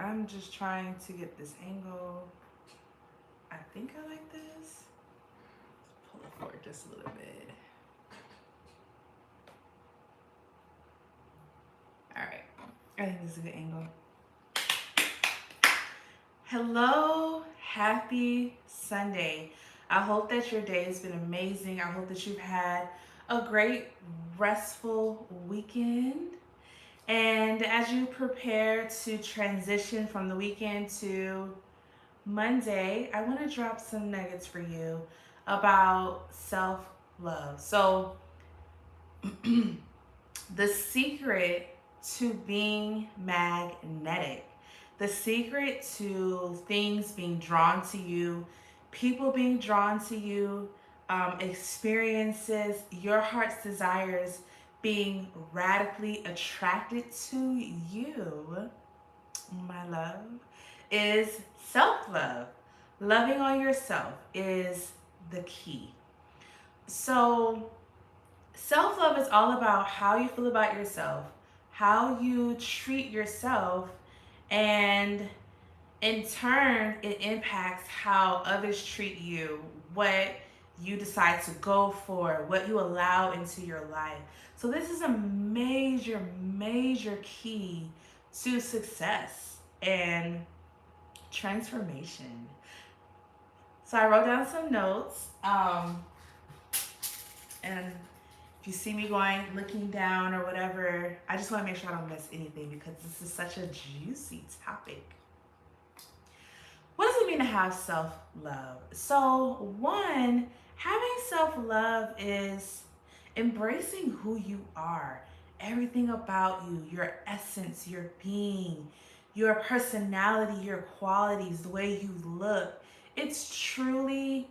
I'm just trying to get this angle. I think I like this. Pull it forward just a little bit. All right. I think this is a good angle. Hello, happy Sunday. I hope that your day has been amazing. I hope that you've had a great, restful weekend. And as you prepare to transition from the weekend to Monday, I want to drop some nuggets for you about self love. So, the secret to being magnetic, the secret to things being drawn to you, people being drawn to you, experiences, your heart's desires being radically attracted to you, my love, is self love. Loving on yourself is the key. So, self love is all about how you feel about yourself, how you treat yourself, and in turn, it impacts how others treat you, what you decide to go for, what you allow into your life. So, this is a major, major key to success and transformation. So, I wrote down some notes. And if you see me going, looking down or whatever, I just want to make sure I don't miss anything because this is such a juicy topic. What does it mean to have self love? So, one, having self love is embracing who you are, everything about you, your essence, your being, your personality, your qualities, the way you look. It's truly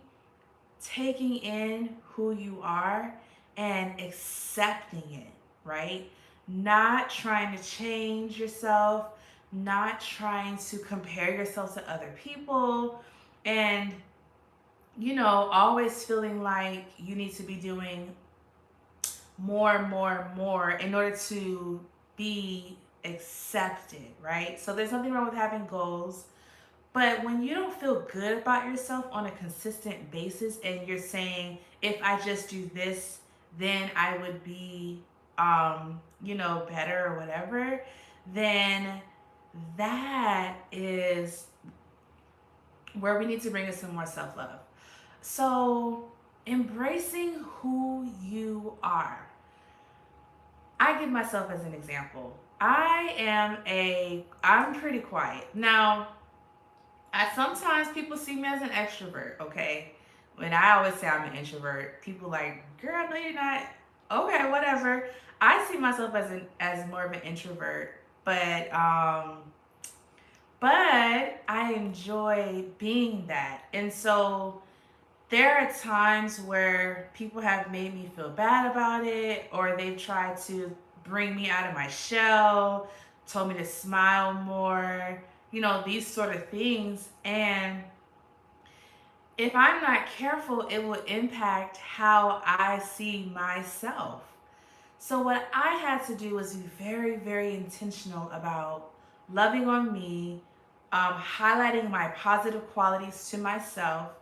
taking in who you are and accepting it, right? Not trying to change yourself, not trying to compare yourself to other people, and, always feeling like you need to be doing more in order to be accepted, right? So there's nothing wrong with having goals. But when you don't feel good about yourself on a consistent basis and you're saying, if I just do this, then I would be, better or whatever, then that is where we need to bring in some more self love. So, embracing who you are. I give myself as an example. I'm pretty quiet. Now, sometimes people see me as an extrovert, okay? When I always say I'm an introvert, people like, girl, no, you're not. Okay, whatever. I see myself as more of an introvert, but I enjoy being that. And so there are times where people have made me feel bad about it, or they've tried to bring me out of my shell, told me to smile more, these sort of things. And if I'm not careful, it will impact how I see myself. So, what I had to do was be very, very intentional about loving on me, highlighting my positive qualities to myself,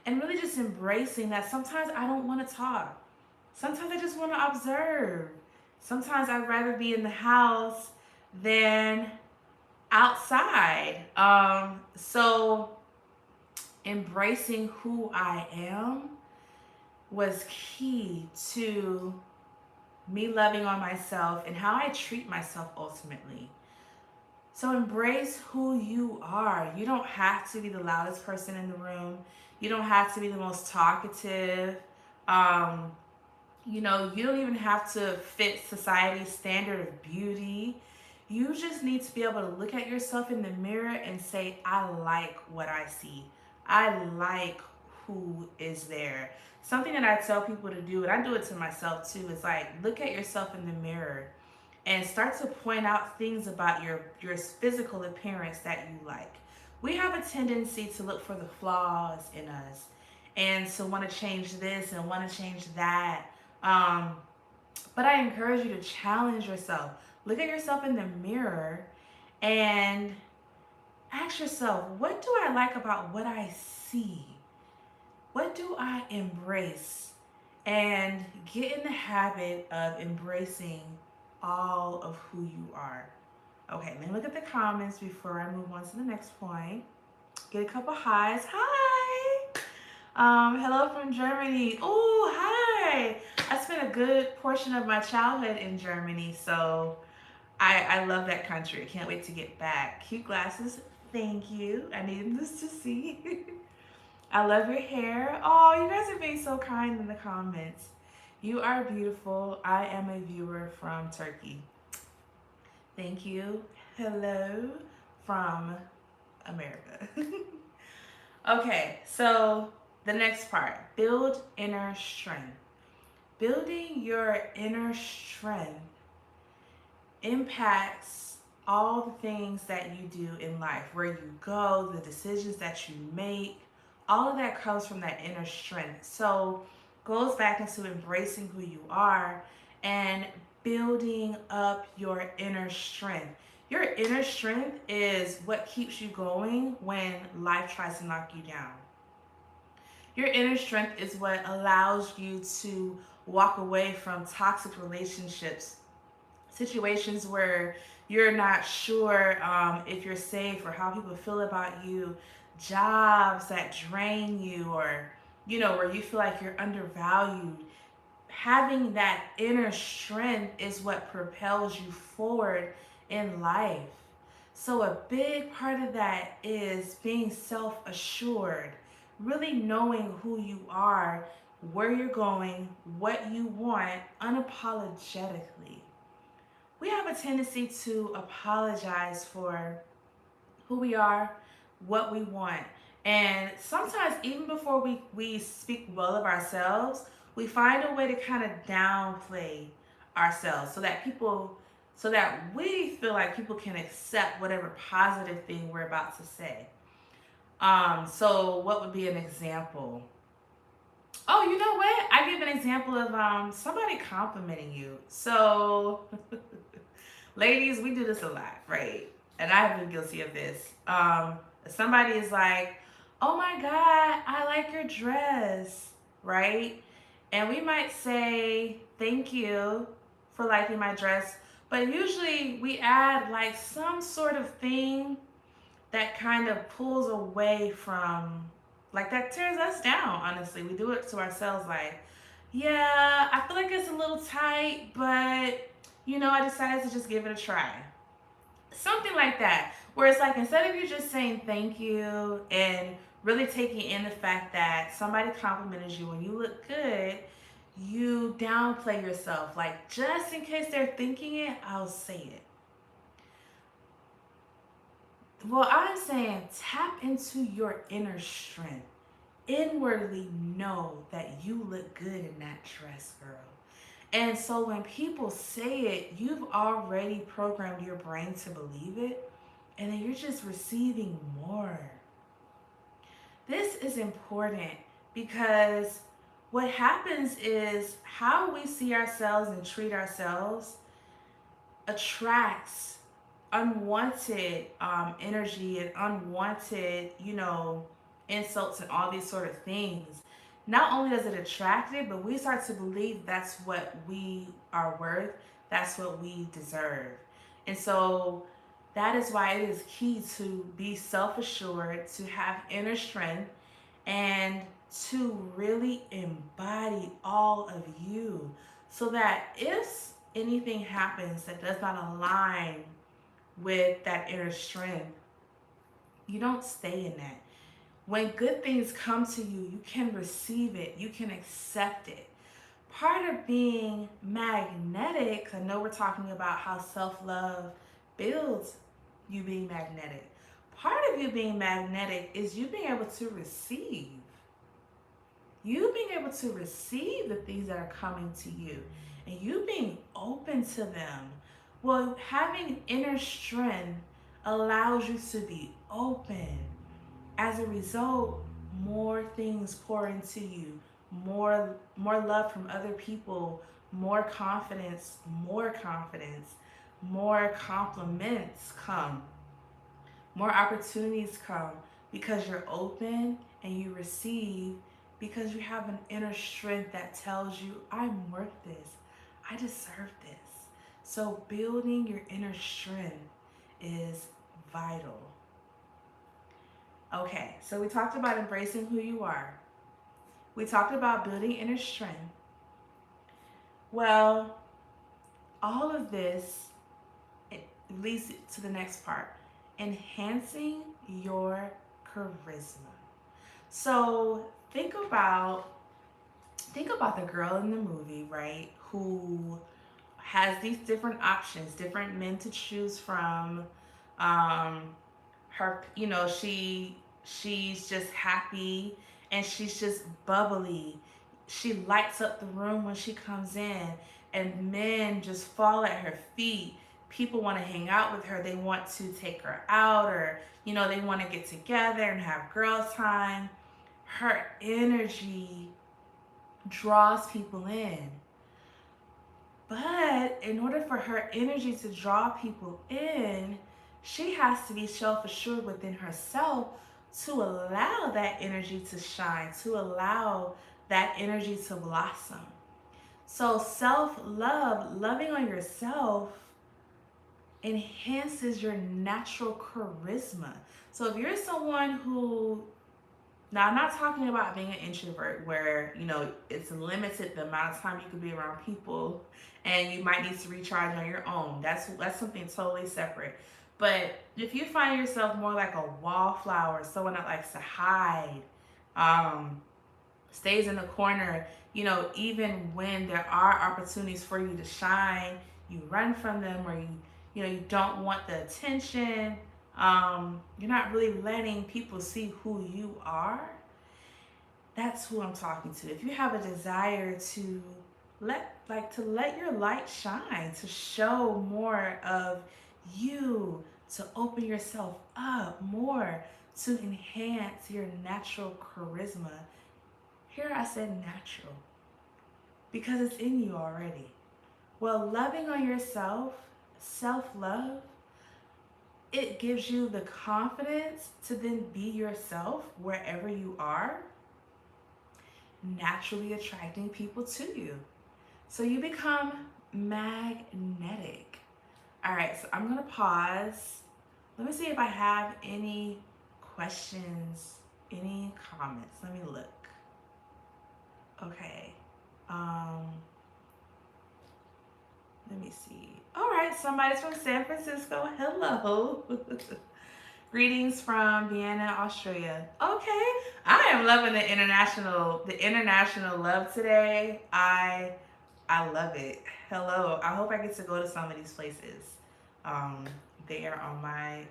and really just embracing that sometimes I don't want to talk. Sometimes I just want to observe. Sometimes I'd rather be in the house than outside. So embracing who I am was key to me loving on myself and how I treat myself ultimately. So embrace who you are. You don't have to be the loudest person in the room. You don't have to be the most talkative. You don't even have to fit society's standard of beauty. You just need to be able to look at yourself in the mirror and say, I like what I see. I like who is there. Something that I tell people to do, and I do it to myself too, is like look at yourself in the mirror and start to point out things about your physical appearance that you like. We have a tendency to look for the flaws in us and to want to change this and want to change that. Um, but I encourage you to challenge yourself. Look at yourself in the mirror and ask yourself, what do I like about what I see? What do I embrace? And get in the habit of embracing all of who you are. Okay, let me look at the comments before I move on to the next point. Get a couple highs. Hi. Hello from Germany. Oh, hi. I spent a good portion of my childhood in Germany, so I love that country. I can't wait to get back. Cute glasses. Thank you. I needed this to see. I love your hair. Oh, you guys are being so kind in the comments. You are beautiful. I am a viewer from Turkey. Thank you. Hello from America. Okay, so the next part, build inner strength. Building your inner strength impacts all the things that you do in life, where you go, the decisions that you make, all of that comes from that inner strength. So goes back into embracing who you are and building up your inner strength. Your inner strength is what keeps you going when life tries to knock you down. Your inner strength is what allows you to walk away from toxic relationships, situations where you're not sure if you're safe or how people feel about you, jobs that drain you, or where you feel like you're undervalued. Having that inner strength is what propels you forward in life. So a big part of that is being self-assured, really knowing who you are, where you're going, what you want unapologetically. We have a tendency to apologize for who we are, what we want. And sometimes, even before we speak well of ourselves, we find a way to kind of downplay ourselves so that we feel like people can accept whatever positive thing we're about to say. So what would be an example? Oh, you know what? I give an example of somebody complimenting you. So, ladies, we do this a lot, right? And I have been guilty of this. Somebody is like, "Oh my God, I like your dress," right? And we might say, "Thank you for liking my dress," but usually we add like some sort of thing that kind of pulls away from, like, that tears us down. Honestly, we do it to ourselves, like, yeah, I feel like it's a little tight, but I decided to just give it a try. Something like that, where it's like, instead of you just saying thank you and really taking in the fact that somebody complimented you and you look good, you downplay yourself, like, just in case they're thinking it, I'll say it. Well, I'm saying tap into your inner strength. Inwardly know that you look good in that dress, girl. And so when people say it, you've already programmed your brain to believe it, and then you're just receiving more. This is important because what happens is how we see ourselves and treat ourselves attracts unwanted energy and unwanted, insults and all these sort of things. Not only does it attract it, but we start to believe that's what we are worth, that's what we deserve. And so that is why it is key to be self assured, to have inner strength, and to really embody all of you so that if anything happens that does not align with that inner strength, you don't stay in that. When good things come to you, you can receive it, you can accept it. Part of being magnetic, I know we're talking about how self-love builds you being magnetic. Part of you being magnetic is you being able to receive. You being able to receive the things that are coming to you and you being open to them. Well, having inner strength allows you to be open. As a result, more things pour into you, more love from other people, more confidence, more compliments come, More opportunities come because you're open and you receive, because you have an inner strength that tells you, I'm worth this. I deserve this. So building your inner strength is vital. Okay, so we talked about embracing who you are. We talked about building inner strength. Well, all of this, it leads to the next part, enhancing your charisma. So think about the girl in the movie, right? Who has these different options, different men to choose from. Um, her, she's just happy and she's just bubbly. She lights up the room when she comes in, and men just fall at her feet. People want to hang out with her. They want to take her out, or they want to get together and have girl time. Her energy draws people in. But in order for her energy to draw people in, she has to be self assured within herself to allow that energy to shine, to allow that energy to blossom. So, self love, loving on yourself, enhances your natural charisma. So, if you're someone who, now I'm not talking about being an introvert where, it's limited the amount of time you can be around people and you might need to recharge on your own. That's something totally separate. But if you find yourself more like a wallflower, someone that likes to hide, um, stays in the corner, even when there are opportunities for you to shine, you run from them, or you don't want the attention. You're not really letting people see who you are. That's who I'm talking to. If you have a desire to let your light shine, to show more of you, to open yourself up more, to enhance your natural charisma. Here I said natural because it's in you already. Well, loving on yourself, self-love, it gives you the confidence to then be yourself wherever you are, naturally attracting people to you. So you become magnetic. All right, so I'm going to pause. Let me see if I have any questions, any comments. Let me look. Okay. Let me see. All right, somebody's from San Francisco. Hello. Greetings from Vienna, Australia. Okay, I am loving the international love today. I love it. Hello. I hope I get to go to some of these places. They are on my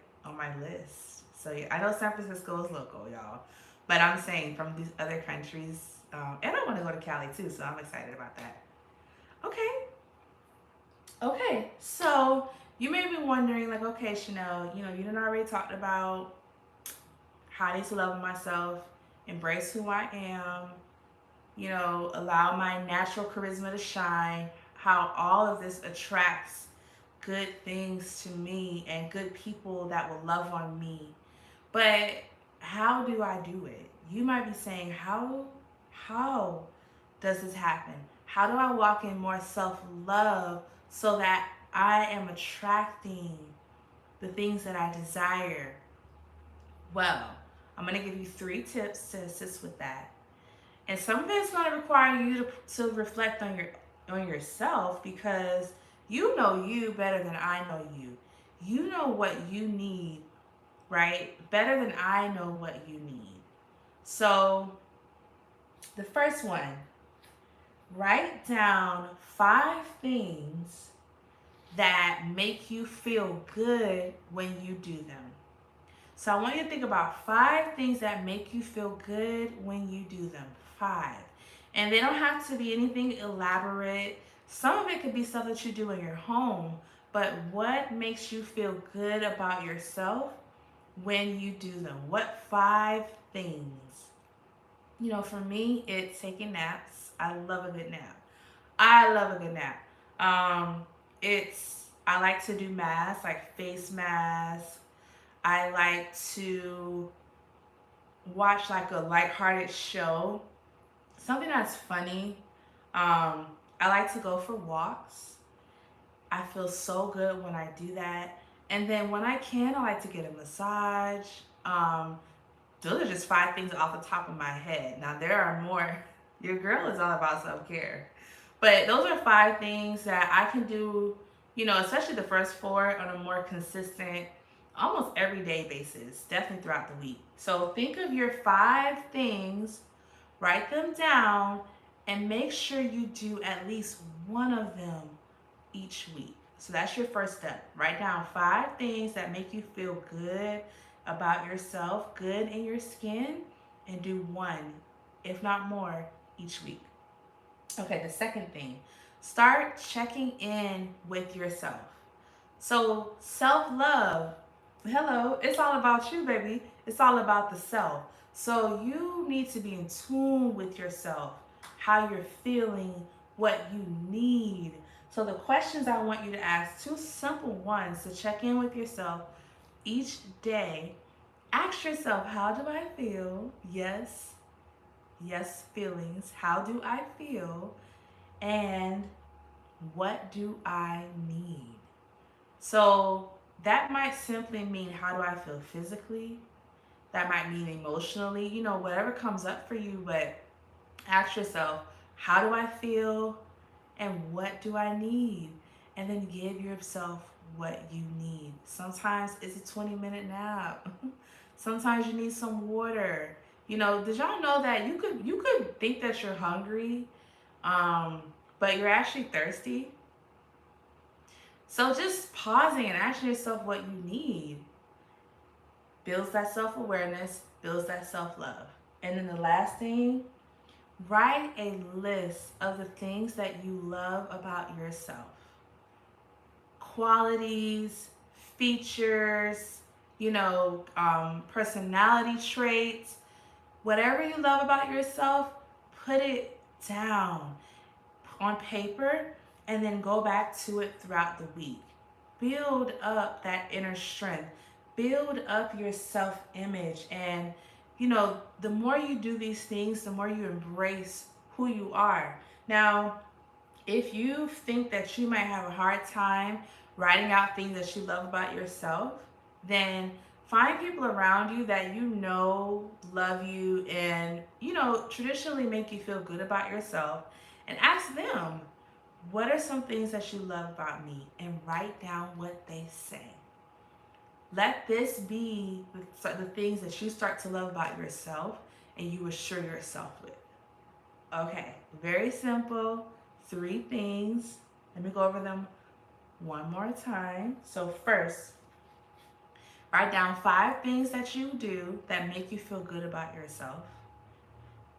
list. So yeah, I know San Francisco is local, y'all, but I'm saying from these other countries, and I want to go to Cali too. So I'm excited about that. Okay. So you may be wondering, like, okay, Chanel, you done already talked about how I need to love myself, embrace who I am, allow my natural charisma to shine, how all of this attracts good things to me and good people that will love on me. But how do I do it? You might be saying, how does this happen? How do I walk in more self-love so that I am attracting the things that I desire? Well, I'm going to give you 3 tips to assist with that. And some of it's going to require you to reflect on yourself, because you know you better than I know you. You know what you need, right? Better than I know what you need. So, the first one, write down 5 things that make you feel good when you do them. So I want you to think about 5 things that make you feel good when you do them. 5. And they don't have to be anything elaborate. Some of it could be stuff that you do in your home, but what makes you feel good about yourself when you do them? What 5 things? For me, it's taking naps. I love a good nap. I love a good nap. I like to do masks, like face masks. I like to watch like a lighthearted show, something that's funny. I like to go for walks. I feel so good when I do that. And then when I can, I like to get a massage. Um, those are just 5 things off the top of my head. Now, there are more. Your girl is all about self care. But those are 5 things that I can do, especially the first 4 on a more consistent, almost everyday basis, definitely throughout the week. So think of your 5 things, write them down, and make sure you do at least one of them each week. So that's your first step. Write down 5 things that make you feel good about yourself, good in your skin, and do one, if not more, each week. Okay, the second thing, start checking in with yourself. So, self love, hello, it's all about you, baby. It's all about the self. So, you need to be in tune with yourself, how you're feeling, what you need. So, the questions I want you to ask, 2 simple ones to check in with yourself each day. Ask yourself, how do I feel? Yes, yes, feelings. How do I feel? And what do I need? So that might simply mean, how do I feel physically? That might mean emotionally, whatever comes up for you, but ask yourself, how do I feel and what do I need? And then give yourself what you need. Sometimes it's a 20-minute nap. Sometimes you need some water. Did y'all know that you could think that you're hungry, um, but you're actually thirsty? So just pausing and asking yourself what you need builds that self-awareness, builds that self-love. And then the last thing, write a list of the things that you love about yourself. Qualities, features, personality traits, whatever you love about yourself, put it down on paper and then go back to it throughout the week. Build up that inner strength. Build up your self image. And, the more you do these things, the more you embrace who you are. Now, if you think that you might have a hard time writing out things that you love about yourself, then find people around you that love you, and traditionally make you feel good about yourself, and ask them, what are some things that you love about me? And write down what they say. Let this be the things that you start to love about yourself and you assure yourself with. Okay, very simple. 3 things. Let me go over them one more time. So, first, write down 5 things that you do that make you feel good about yourself.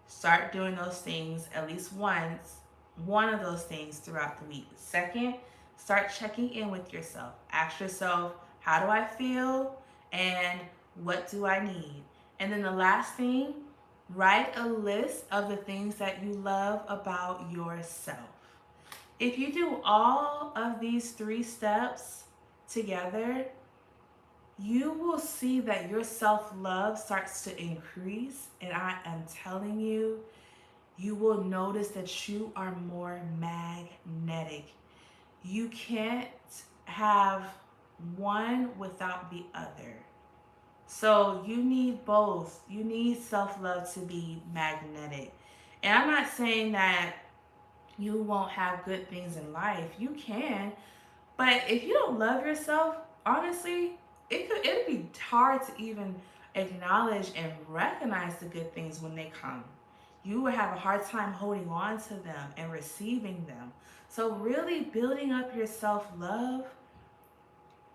Start doing those things at least once, one of those things throughout the week. Second, start checking in with yourself. Ask yourself, how do I feel? And what do I need? And then the last thing, write a list of the things that you love about yourself. If you do all of these 3 steps together, you will see that your self-love starts to increase. And I am telling you, you will notice that you are more magnetic. You can't have one without the other. So you need both. You need self-love to be magnetic. And I'm not saying that you won't have good things in life. You can. But if you don't love yourself, honestly, it'd be hard to even acknowledge and recognize the good things when they come. You would have a hard time holding on to them and receiving them. So really building up your self-love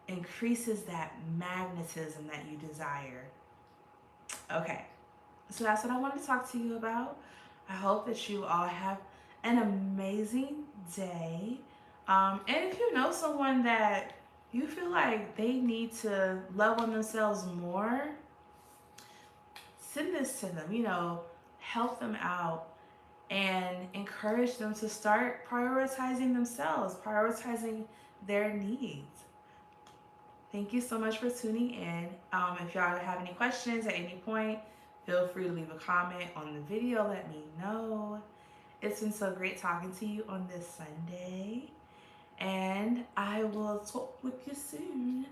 increases that magnetism that you desire. Okay, so that's what I wanted to talk to you about. I hope that you all have an amazing day. And if you know someone that you feel like they need to love on themselves more, send this to them, help them out and encourage them to start prioritizing themselves, prioritizing their needs. Thank you so much for tuning in. If y'all have any questions at any point, feel free to leave a comment on the video. Let me know. It's been so great talking to you on this Sunday, and I will talk with you soon.